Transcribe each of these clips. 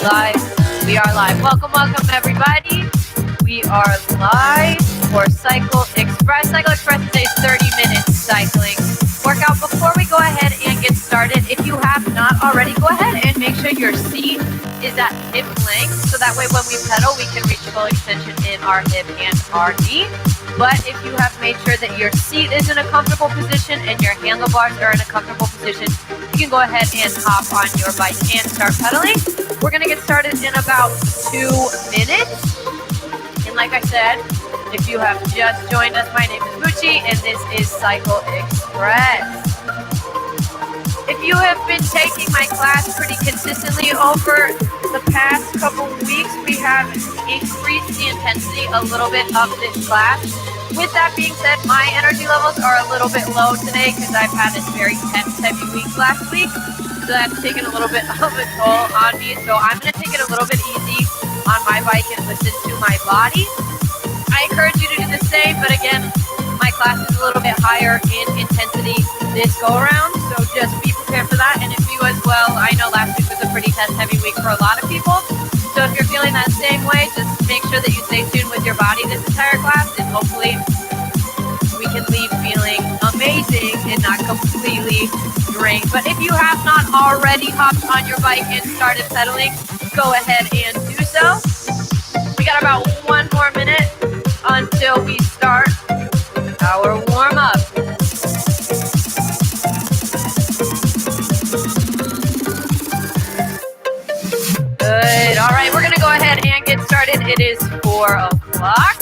live? We are live. Welcome, welcome, everybody. We are live for Cycle Express. Cycle Express is a 30-minute cycling workout. Before we go ahead and get started, if you have not already, go ahead and make sure your seat is at hip length, so that way when we pedal, we can reach full extension in our hip and our knee. But if you have made sure that your seat is in a comfortable position and your handlebars are in a comfortable position, you can go ahead and hop on your bike and start pedaling. We're going to get started in about 2 minutes. And like I said, if you have just joined us, my name is Bucci and this is Cycle Express. If you have been taking my class pretty consistently over the past couple weeks, we have increased the intensity a little bit of this class. With that being said, my energy levels are a little bit low today because I've had this very intense, heavy week last week. So that's taken a little bit of a toll on me. So I'm going to take it a little bit easy on my bike and listen to my body. I encourage you to do the same, but again, my class is a little bit higher in intensity this go around, so just be prepared for that. And if you as well, I know last week was a pretty intense, heavy week for a lot of people. So if you're feeling that same way, just make sure that you stay tuned with your body this entire class, and hopefully we can leave feeling amazing and not completely drained. But if you have not already hopped on your bike and started pedaling, go ahead and do so. We got about 1 more minute until we start our warm-up. Good. All right, we're going to go ahead and get started. It is 4 o'clock.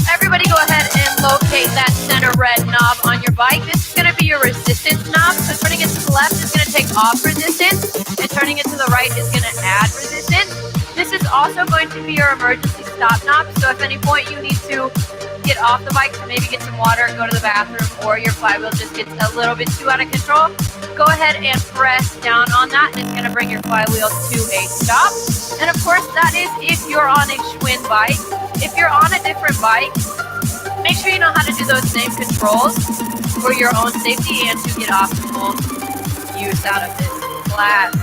Everybody go ahead and locate that center red knob on your bike. This is going to be your resistance knob. So turning it to the left is going to take off resistance, and turning it to the right is going to add resistance. This is also going to be your emergency stop knob. So if at any point you need to get off the bike to maybe get some water, go to the bathroom, or your flywheel just gets a little bit too out of control, go ahead and press down on that, and it's going to bring your flywheel to a stop. And of course, that is if you're on a Schwinn bike. If you're on a different bike, make sure you know how to do those same controls for your own safety and to get optimal use out of this class.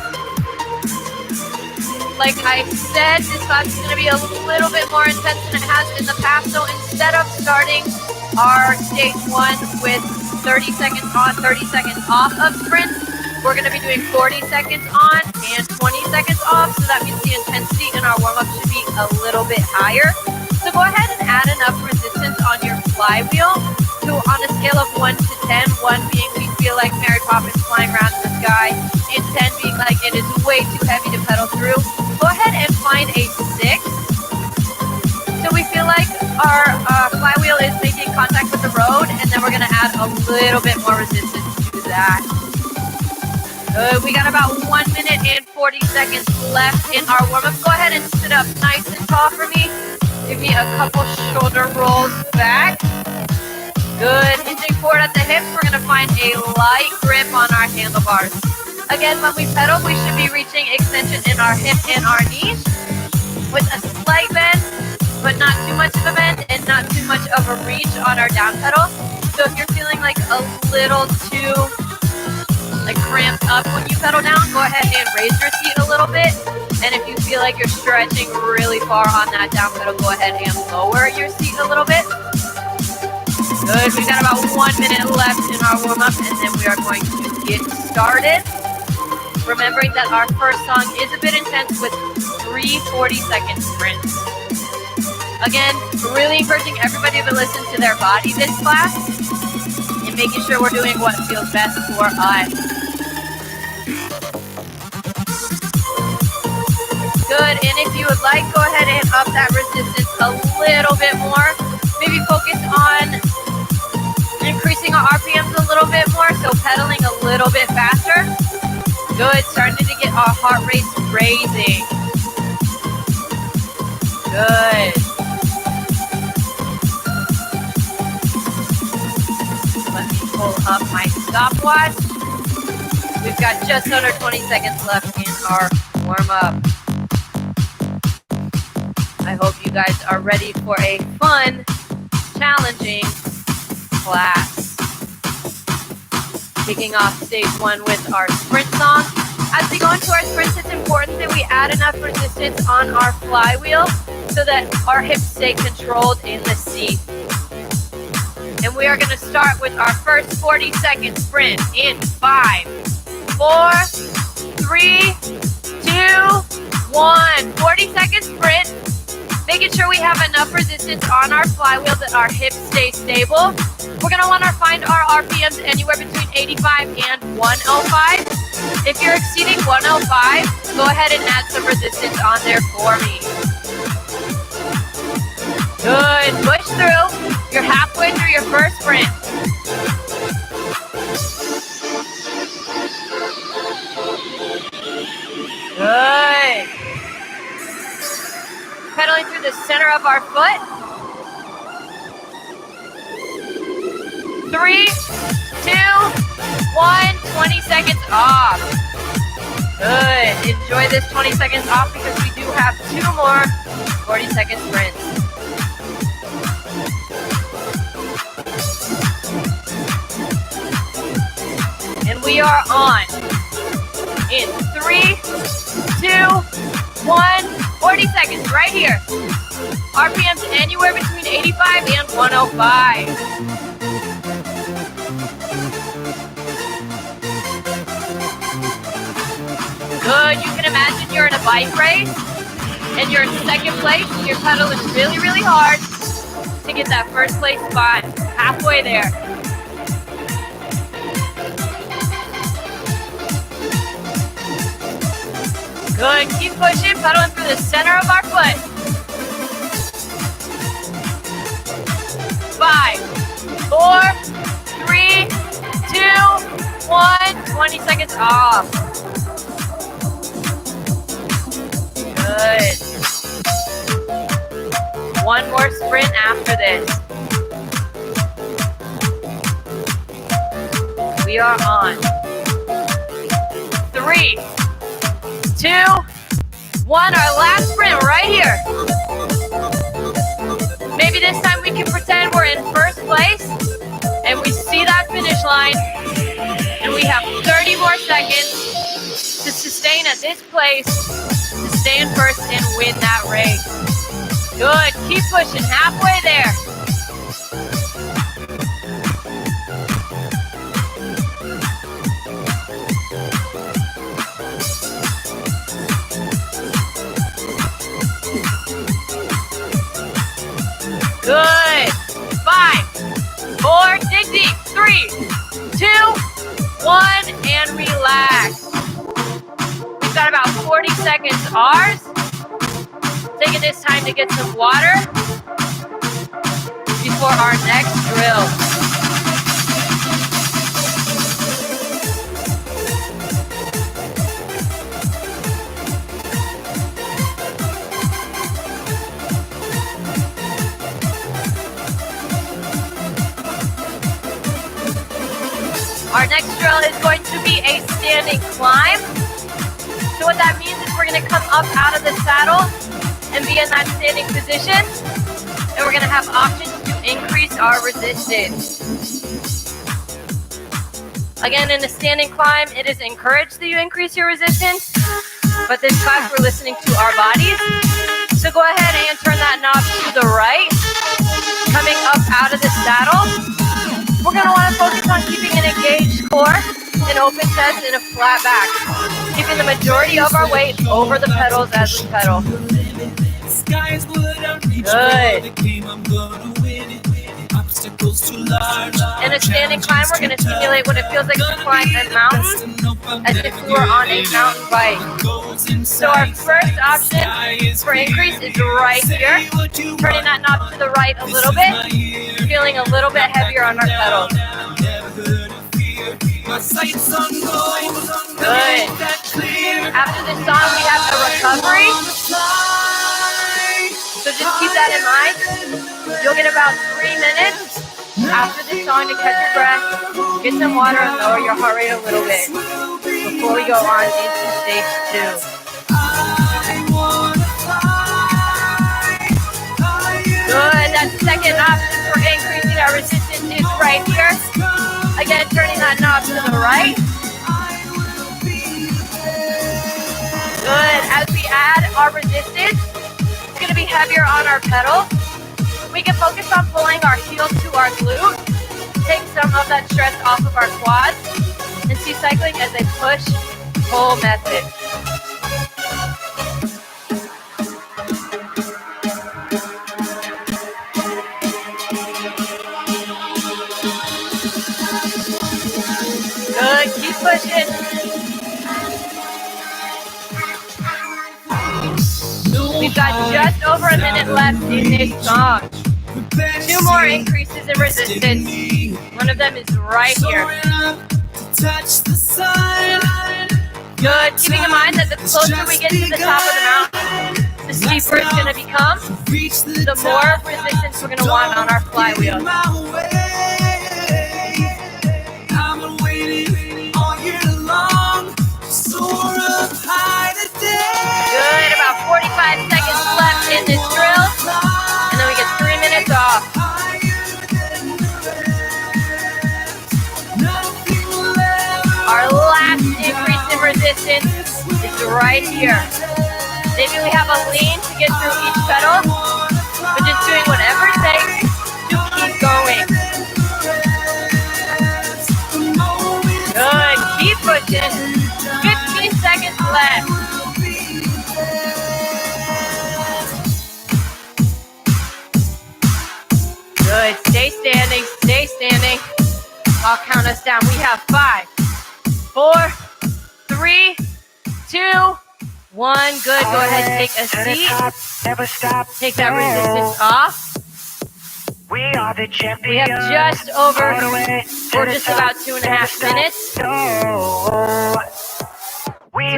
Like I said, this class is going to be a little bit more intense than it has in the past. So instead of starting our stage 1 with 30 seconds on, 30 seconds off of sprints, we're going to be doing 40 seconds on and 20 seconds off. So that means the intensity in our warm-up should be a little bit higher. So go ahead and add enough resistance on your flywheel to, on a scale of 1 to 10, 1 being we feel like Mary Poppins flying around in the sky, and 10 being like it is way too heavy to pedal through. Go ahead and find a 6. So we feel like our flywheel is making contact with the road, and then we're going to add a little bit more resistance to that. Good. We got about 1 minute and 40 seconds left in our warm-up. Go ahead and sit up nice and tall for me. Give me a couple shoulder rolls back. Good. Hinging forward at the hips, we're going to find a light grip on our handlebars. Again, when we pedal, we should be reaching extension in our hip and our knees with a slight bend, but not too much of a bend and not too much of a reach on our down pedal. So if you're feeling like a little too cramped up when you pedal down, go ahead and raise your seat a little bit. And if you feel like you're stretching really far on that down pedal, go ahead and lower your seat a little bit. Good. We got about 1 minute left in our warm-up, and then we are going to get started. Remembering that our first song is a bit intense with 3 40-second sprints. Again, really encouraging everybody to listen to their body this class and making sure we're doing what feels best for us. Good, and if you would like, go ahead and up that resistance a little bit more. Maybe focus on increasing our RPMs a little bit more, so pedaling a little bit faster. Good, starting to get our heart rate raising. Good. Let me pull up my stopwatch. We've got just under 20 seconds left in our warm-up. I hope you guys are ready for a fun, challenging class. Kicking off stage 1 with our sprint song. As we go into our sprints, it's important that we add enough resistance on our flywheel so that our hips stay controlled in the seat. And we are going to start with our first 40-second sprint in 5, 4, 3, 2, 1. 40-second sprint. Making sure we have enough resistance on our flywheel that our hips stay stable. We're going to want to find our RPMs anywhere between 85 and 105. If you're exceeding 105, go ahead and add some resistance on there for me. Good. Push through. You're halfway through your first sprint. Good. Pedaling through the center of our foot. 3, 2, 1, 20 seconds off. Good. Enjoy this 20 seconds off because we do have 2 more 40-second sprints. And we are on. In 3, 2, 1, 40 seconds right here. RPMs anywhere between 85 and 105. Good. You can imagine you're in a bike race and you're in second place and you're pedaling really, really hard to get that first place spot. Halfway there. Good. Keep pushing, pedaling through the center of our foot. 5, 4, 3, 2, 1. 20 seconds off. Good. One more sprint after this. We are on. 3, 2, 1. Our last sprint right here. Maybe this time we can pretend we're in first place and we see that finish line and we have 30 more seconds to sustain at this place, to stay in first and win that race. Good. Keep pushing. Halfway there. Good. 5, 4, dig deep. 3, 2, 1, and relax. We've got about 40 seconds ours. Taking this time to get some water before our next drill. Our next drill is going to be a standing climb. So what that means is we're going to come up out of the saddle and be in that standing position. And we're going to have options to increase our resistance. Again, in the standing climb, it is encouraged that you increase your resistance. But this class, we're listening to our bodies. So go ahead and turn that knob to the right. Coming up out of the saddle. We're going to want to focus on keeping an engaged core, an open chest, and a flat back. Keeping the majority of our weight over the pedals as we pedal. Good. In a standing climb, we're going to simulate what it feels like to climb a mountain as if we were on a mountain bike. So our first option for increase is right here. Turning that knob to the right a little bit. Feeling a little bit heavier on our pedals. Good. After this song, we have a recovery. So just keep that in mind. You'll get about 3 minutes after this song to catch your breath, get some water, and lower your heart rate a little bit before we go on into stage 2. Good. That second option for increasing our resistance is right here. Again, turning that knob to the right. Good. As we add our resistance, it's going to be heavier on our pedal. We can focus on pulling our heels to our glute, take some of that stress off of our quads, and see cycling as a push-pull method. Good, keep pushing. We've got just over a minute left in this song. 2 more increases in resistance. One of them is right here. Good, keeping in mind that the closer we get to the top of the mountain, the steeper it's going to become, the more resistance we're going to want on our flywheel. Good, about 45 seconds left in this drill, and then we get 3 minutes off. Our last increase in resistance is right here. Maybe we have a lean to get through each pedal, but just doing whatever it takes to keep going. Good, keep pushing. 15 seconds left. Good, stay standing, stay standing. I'll count us down. We have 5, 4, 3, 2, 1. Good, go ahead, take a seat. Take that resistance off. We have just over, or just about 2.5 minutes to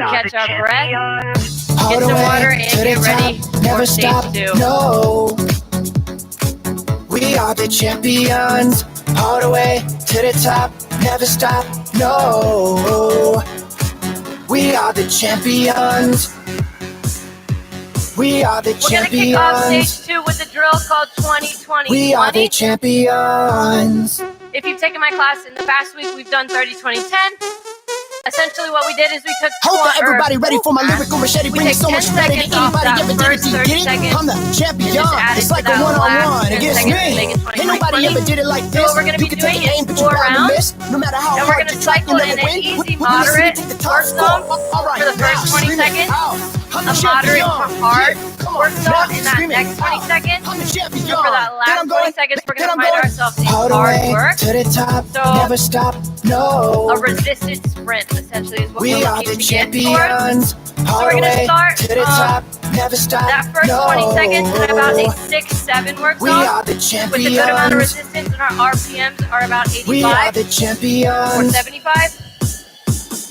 catch our breath, get some water, and get ready for stage 2. No. We are the champions, all the way to the top, never stop, no. We are the champions. We are the champions. We're going to kick off stage 2 with a drill called 20-20-20. We are the champions. If you've taken my class in the past week, we've done 30-20-10. Essentially what we did is we took Hope that everybody ready for my lyrical machete. Bring so much credit. Anybody ever did it, you get it? I'm the champion. It's like a one-on-one against me. Ain't nobody ever did it like this. So what we're going to be doing is 4 rounds. No matter how and we're hard going to you try, cycle in an easy, moderate work zone for the first 20 seconds. A moderate to hard work zone in that next 20 seconds. So for that last 20 seconds, we're going to find ourselves in hard work. To the top, never stop, no. A resisted sprint, essentially, is what we we're are looking the to get champions. towards. So we're going to start to the top, never stop, that first 20 seconds at about a 6-7 work zone. We are the champions. With a good amount of resistance, and our RPMs are about 85 we are the champions. or 75.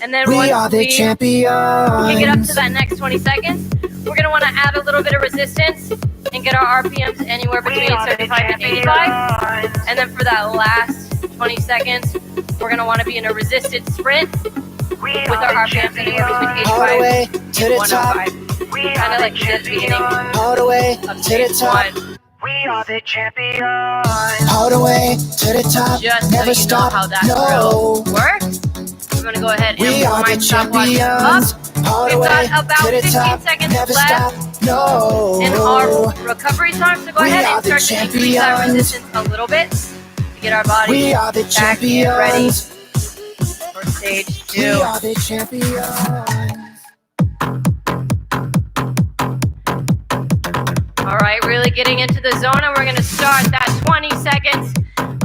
And then we once are the champions. Kick it up to that next 20 seconds, we're going to want to add a little bit of resistance and get our RPMs anywhere between 75 and 85. And then for that last 20 seconds, we're going to want to be in a resisted sprint with our RPMs anywhere between 85 all the way to the top. Kind of like this beginning all the way of to the top. 1. We are the champions. All the way to the top. Just never so you stop. know how that no. drill works, I'm going to go ahead and we pull are my the stopwatch champions. up. All the We've way got about to the 15 top. seconds never left stop. No. in our recovery time, so go we ahead are and the start to increase that champions. resistance a little bit to get our body we are the back and ready champions. for stage 2. We are the champions. All right, really getting into the zone, and we're going to start that 20 seconds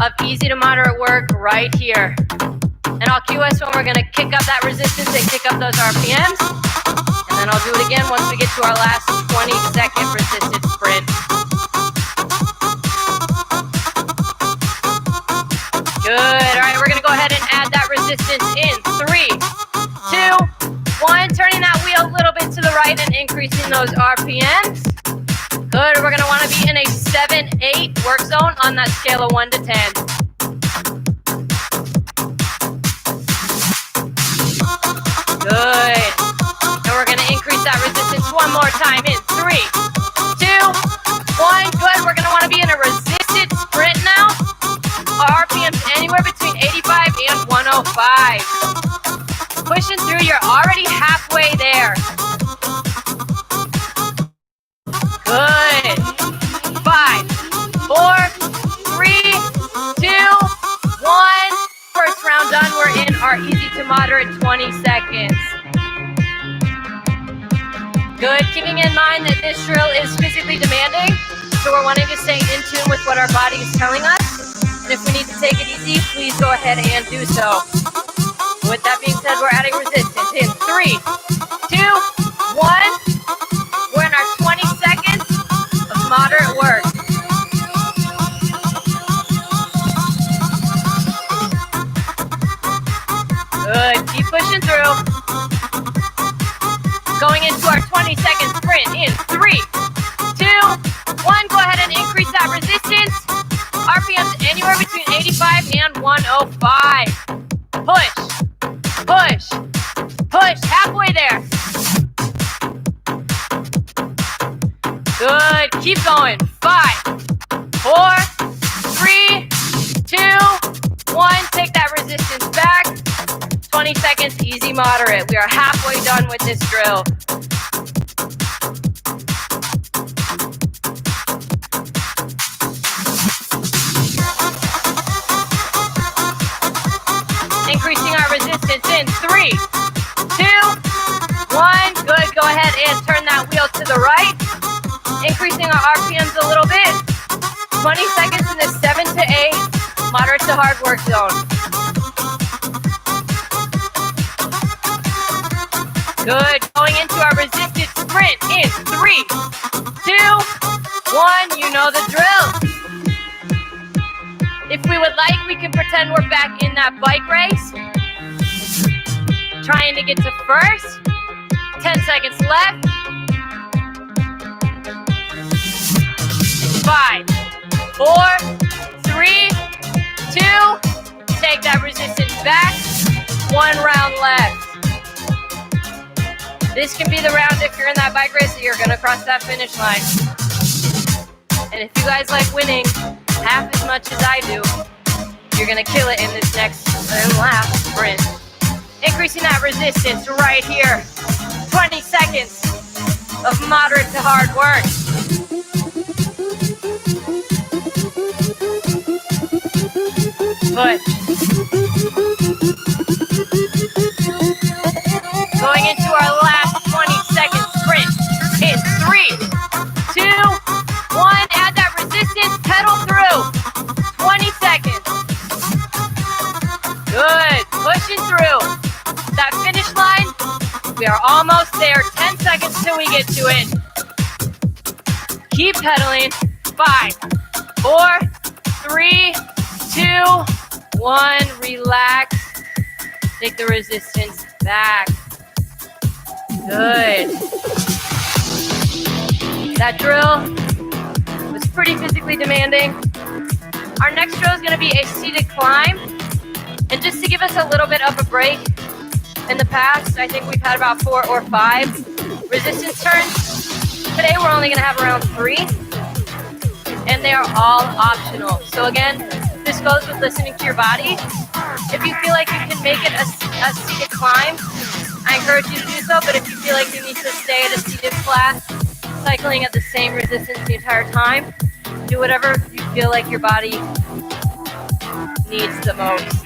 of easy to moderate work right here. And I'll cue us when we're going to kick up that resistance and kick up those RPMs. And then I'll do it again once we get to our last 20-second resisted sprint. Good. All right, we're going to go ahead and add that resistance in 3, 2, 1. Turning that wheel a little bit to the right and increasing those RPMs. Good. We're going to want to be in a 7-8 work zone on that scale of 1 to 10. Good. And we're going to increase that resistance one more time in 3, 2, 1. Good. We're going to want to be in a resisted sprint now. Our RPMs anywhere between 85 and 105. Pushing through, you're already halfway there. our easy to moderate 20 seconds. Good, keeping in mind that this drill is physically demanding, so we're wanting to stay in tune with what our body is telling us. And if we need to take it easy, please go ahead and do so. With that being said, we're adding resistance in 3, 2, 1. We're in our 20 seconds of moderate work. Good, keep pushing through. Going into our 20-second sprint in 3, 2, 1. Go ahead and increase that resistance. RPMs anywhere between 85 and 105. Push, push, push. Halfway there. Good. Keep going. 5, 4, 3, 2, 1. Take that resistance back. 20 seconds, easy, moderate. We are halfway done with this drill. Increasing our resistance in 3, 2, 1. Good. Go ahead and turn that wheel to the right. Increasing our RPMs a little bit. 20 seconds in the 7 to 8 moderate to hard work zone. Good. Going into our resistance sprint in 3, 2, 1. You know the drill. If we would like, we can pretend we're back in that bike race. Trying to get to first. 10 seconds left. 5, 4, 3, 2. Take that resistance back. 1 round left. This can be the round if you're in that bike race that you're going to cross that finish line. And if you guys like winning half as much as I do, you're going to kill it in this next and last sprint. Increasing that resistance right here. 20 seconds of moderate to hard work. Push. Going into our last 20-second sprint in 3, 2, 1. Add that resistance, pedal through. 20 seconds. Good, pushing through. That finish line, we are almost there. 10 seconds till we get to it. Keep pedaling. 5, 4, 3, 2, 1. Relax. Take the resistance back. Good. That drill was pretty physically demanding. Our next drill is going to be a seated climb. And just to give us a little bit of a break, in the past, I think we've had about 4 or 5 resistance turns. Today, we're only going to have around 3. And they are all optional. So again, this goes with listening to your body. If you feel like you can make it a seated climb, I encourage you to do so, but if you feel like you need to stay at a seated class, cycling at the same resistance the entire time, do whatever you feel like your body needs the most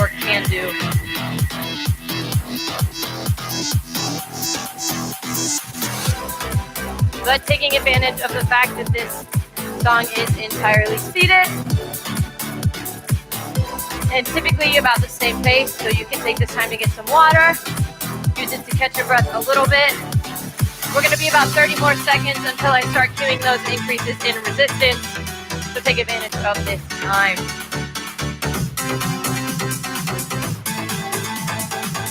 or can do. But taking advantage of the fact that this song is entirely seated, and typically about the same pace, so you can take this time to get some water, use it to catch your breath a little bit. We're going to be about 30 more seconds until I start cueing those increases in resistance, so take advantage of this time.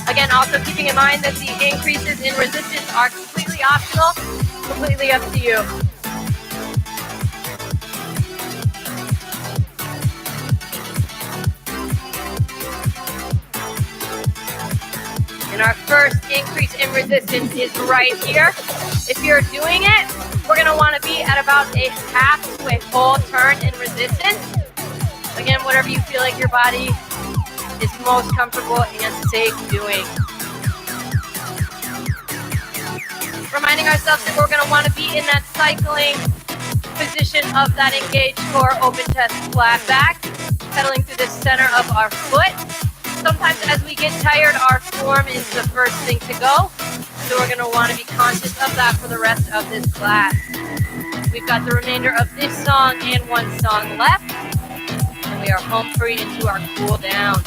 Again, also keeping in mind that the increases in resistance are completely optional, completely up to you. And our first increase in resistance is right here. If you're doing it, we're going to want to be at about a half to a full turn in resistance. Again, whatever you feel like your body is most comfortable and safe doing. Reminding ourselves that we're going to want to be in that cycling position of that engaged core, open chest, flat back, pedaling through the center of our foot. Some sometimes as we get tired, our form is the first thing to go. So we're going to want to be conscious of that for the rest of this class. We've got the remainder of this song and one song left. And we are home free into our cool down.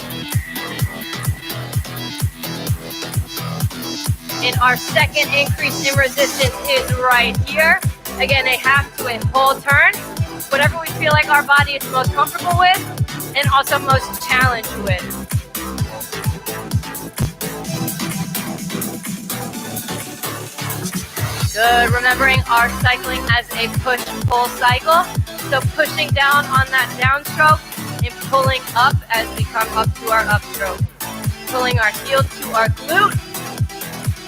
And our second increase in resistance is right here. Again, a half to a whole turn. Whatever we feel like our body is most comfortable with and also most challenged with. Good, remembering our cycling as a push-pull cycle. So pushing down on that downstroke and pulling up as we come up to our upstroke. Pulling our heel to our glute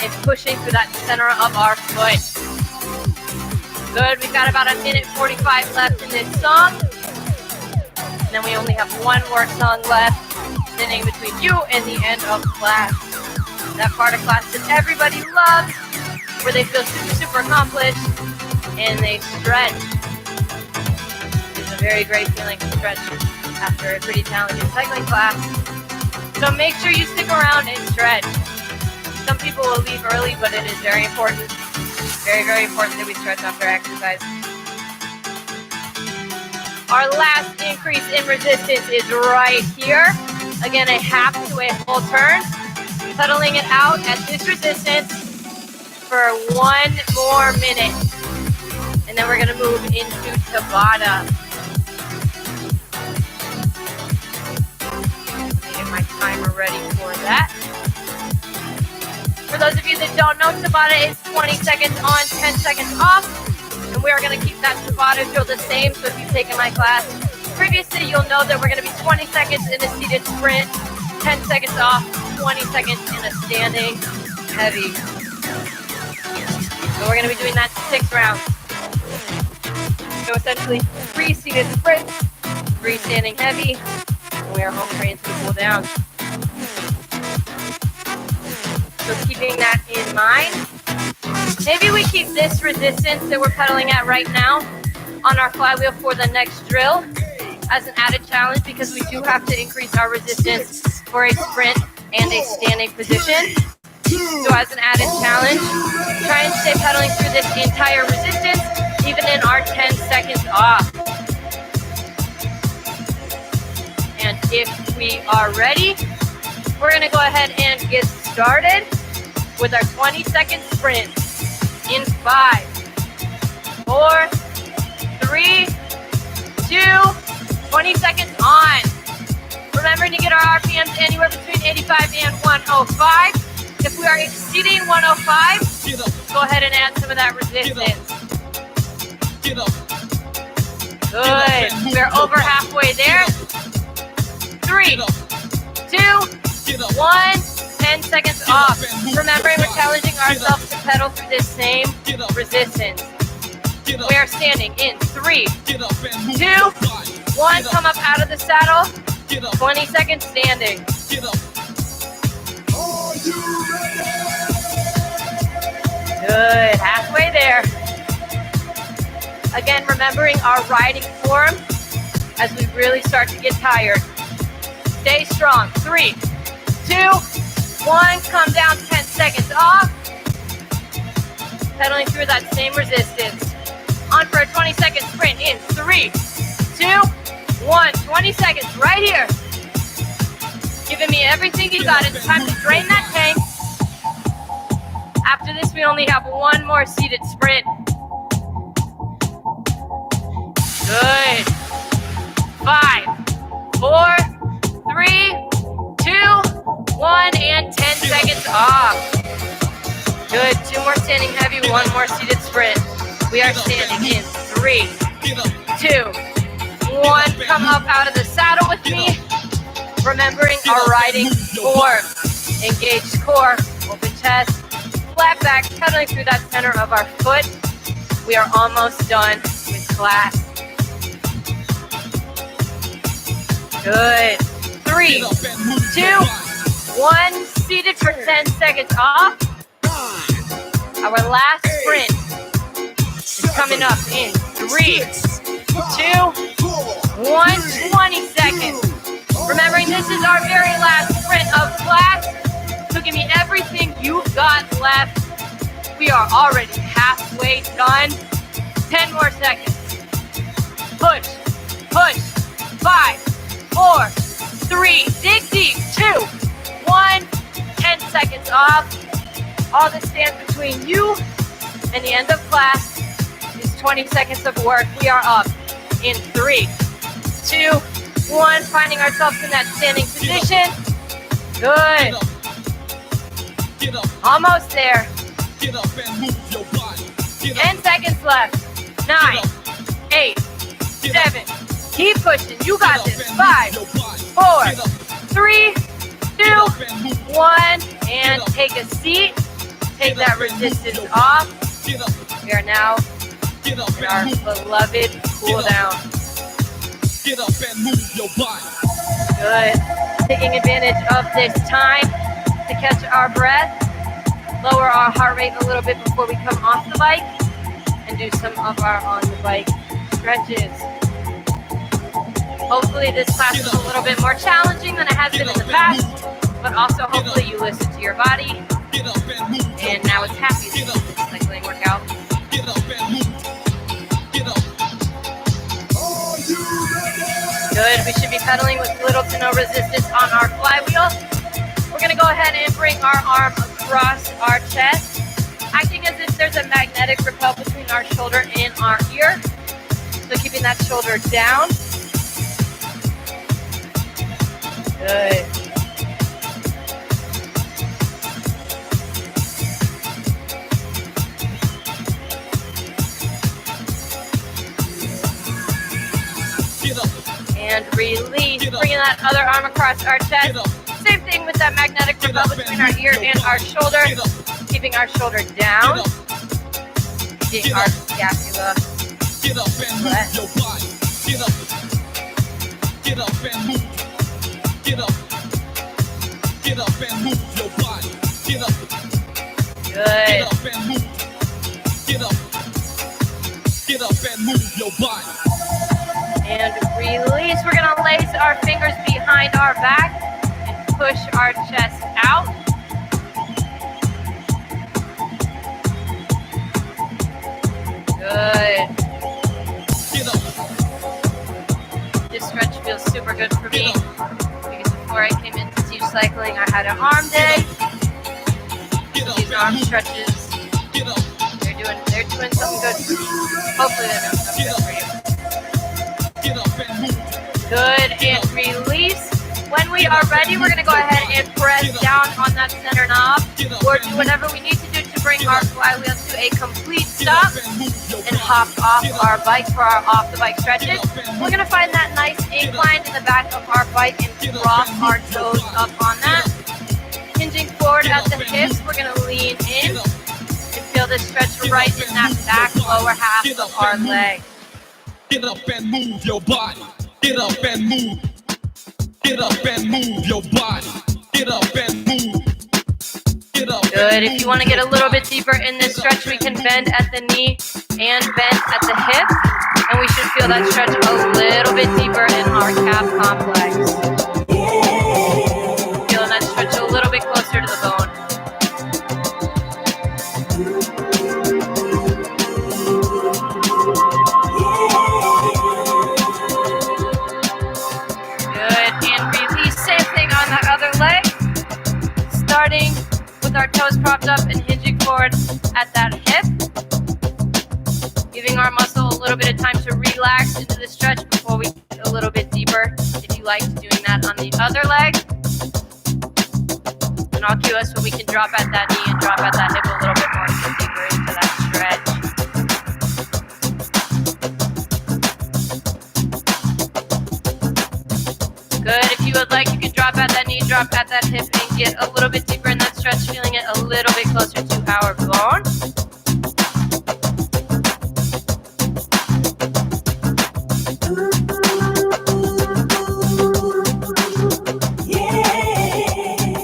and pushing through that center of our foot. Good, we've got about 1:45 left in this song. And then we only have one more song left, standing between you and the end of class. That part of class that everybody loves, where they feel super, super accomplished, and they stretch. It's a very great feeling to stretch after a pretty challenging cycling class. So make sure you stick around and stretch. Some people will leave early, but it is very important. Very, very important that we stretch after exercise. Our last increase in resistance is right here. Again, a half to a whole turn. Settling it out at this resistance for 1 more minute. And then we're going to move into Tabata. Get my timer ready for that. For those of you that don't know, Tabata is 20 seconds on, 10 seconds off. And we are going to keep that Tabata drill the same. So if you've taken my class previously, you'll know that we're going to be 20 seconds in a seated sprint, 10 seconds off, 20 seconds in a standing heavy. So we're going to be doing that 6 rounds. So essentially 3 seated sprints, 3 standing heavy, and we are home free into the cool down. So keeping that in mind, maybe we keep this resistance that we're pedaling at right now on our flywheel for the next drill as an added challenge, because we do have to increase our resistance for a sprint and a standing position. So as an added challenge, try and stay pedaling through this entire resistance, even in our 10 seconds off. And if we are ready, we're going to go ahead and get started with our 20-second sprint in 5, 4, 3, 2, 20 seconds on. Remembering to get our RPMs anywhere between 85 and 105. If we are exceeding 105, go ahead and add some of that resistance. Good. We're over halfway there. 3, 2, 1. 10 seconds off. Remembering we're challenging ourselves to pedal through this same resistance. We are standing in 3, 2, 1. Come up out of the saddle. 20 seconds standing. Good. Halfway there. Again, remembering our riding form as we really start to get tired. Stay strong. 3, 2, 1. Come down. 10 seconds off. Pedaling through that same resistance. On for a 20-second sprint in 3, 2, 1. 20 seconds right here. Giving me everything you got. It's time to drain that tank. After this, we only have one more seated sprint. Good. 5, 4, 3, 2, 1, and 10 seconds off. Good. 2 more standing heavy, 1 more seated sprint. We are standing in 3, 2, 1. Come up out of the saddle with me. Remembering our riding form. Engaged core, open chest, flat back, pedaling through that center of our foot. We are almost done with class. Good. 3, 2, 1. Seated for 10 seconds off. Our last sprint is coming up in 3, 2, 1. 20 seconds. Remembering this is our very last sprint of left. We are already halfway done. 10 more seconds. Push, push. 5, 4, 3, dig deep. 2, 1. 10 seconds off. All that stands between you and the end of class is 20 seconds of work. We are up in 3, 2, 1. Finding ourselves in that standing position. Good. Almost there. 10 seconds left. 9, 8, 7. Keep pushing. You got this. 5, 4, 3, 2, 1. And take a seat. Take that resistance off. We are now in our beloved cool down. Get up and move your body. Good. Taking advantage of this time to catch our breath, lower our heart rate a little bit before we come off the bike, and do some of our on the bike stretches. Hopefully this class is a little bit more challenging than it has been in the past, but also hopefully you listen to your body, and now it's happy to do this cycling workout. Get up and move. Get up. Good, we should be pedaling with little to no resistance on our flywheel. We're gonna go ahead and bring our arm across our chest, acting as if there's a magnetic repel between our shoulder and our ear. So keeping that shoulder down. Good. And release, bringing that other arm across our chest. Same thing with that magnetic repel between our ear and our shoulder. Keeping our shoulder down. Keeping our scapula. Get up and move your body. Get up. Get up and move. Get up. Get up and move your body. Get up. Good. Get up and move. Get up. Get up and move your body. And release. We're going to lace our fingers behind our back and push our chest out. Good. Get up. This stretch feels super good for me because before I came in to teach cycling, I had an arm day. Get up These and arm move. stretches, Get up. they're doing something good for me. Hopefully they're doing something good for you. Get up and move. Good, and release. When we are ready, we're gonna go ahead and press down on that center knob or do whatever we need to do to bring our flywheel to a complete stop and hop off our bike for our off the bike stretches. We're gonna find that nice incline in the back of our bike and drop our toes up on that. Hinging forward at the hips, we're gonna lean in and feel the stretch right in that back lower half of our leg. Get up and move your body. Get up and move. Get up and move your body. Get up and move. Get up. Good. If you want to get a little bit deeper in this stretch, we can bend at the knee and bend at the hip. And we should feel that stretch a little bit deeper in our calf complex. Feeling that stretch a little bit closer to the bone. Starting with our toes propped up and hinging forward at that hip. Giving our muscle a little bit of time to relax into the stretch before we get a little bit deeper. If you like doing that on the other leg. And I'll cue us when we can drop at that knee and drop at that hip a little bit more to get deeper into that stretch. Good. If you would like, you can drop at that knee, drop at that hip, and get a little bit deeper in that stretch, feeling it a little bit closer to our bone.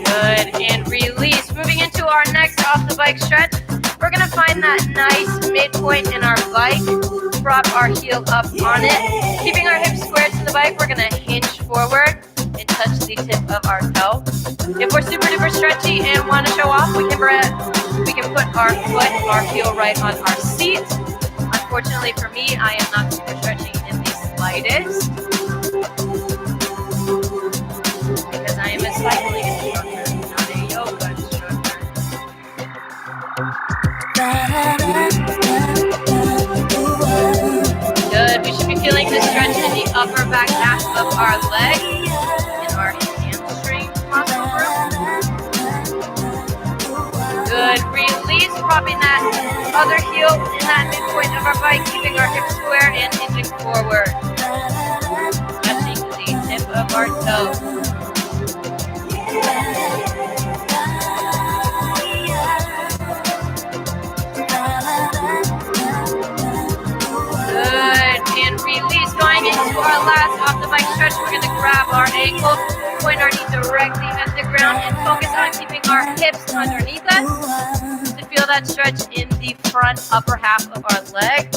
Good. And release. Moving into our next off the bike stretch, we're going to find that nice midpoint in our bike. Prop our heel up on it. Keeping our hips squared to the bike, we're going to hinge forward and touch the tip of our toe. If we're super duper stretchy and want to show off, we can put our foot, our heel right on our seat. Unfortunately for me, I am not super stretching in the slightest because I am a cycling instructor, not a yoga instructor. Good. We should be feeling the stretch in the upper back half of our leg, in our hamstring muscle group. Good. Release, propping that other heel in that midpoint of our bike, keeping our hips square and hinging forward. Pressing the tip of our toe. Good. And release, going into our last off the bike stretch. We're going to grab our ankle, point our knee directly at the ground, and focus on keeping our hips underneath us to feel that stretch in the front upper half of our leg,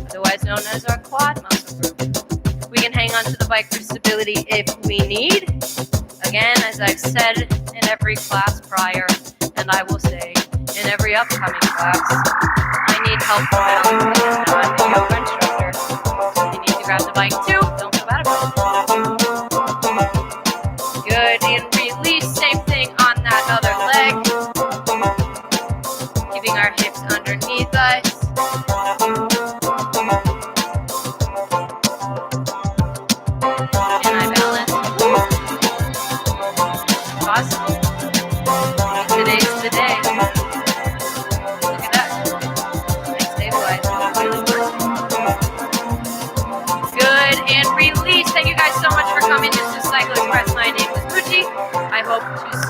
otherwise known as our quad muscle group. We can hang on to the bike for stability if we need. Again, as I've said in every class prior, and I will say in every upcoming class, I need help from balance because now I'm a yoga instructor. You need to grab the bike too. Don't feel bad about it. Good. And release. Same thing on that other leg. Keeping our hips underneath us. Can I balance? Awesome. Today's the day. Look at that. Nice stabilize. Good. And release. Thank you guys so much for coming. This is Cycle Express. My name is Gucci. I hope to see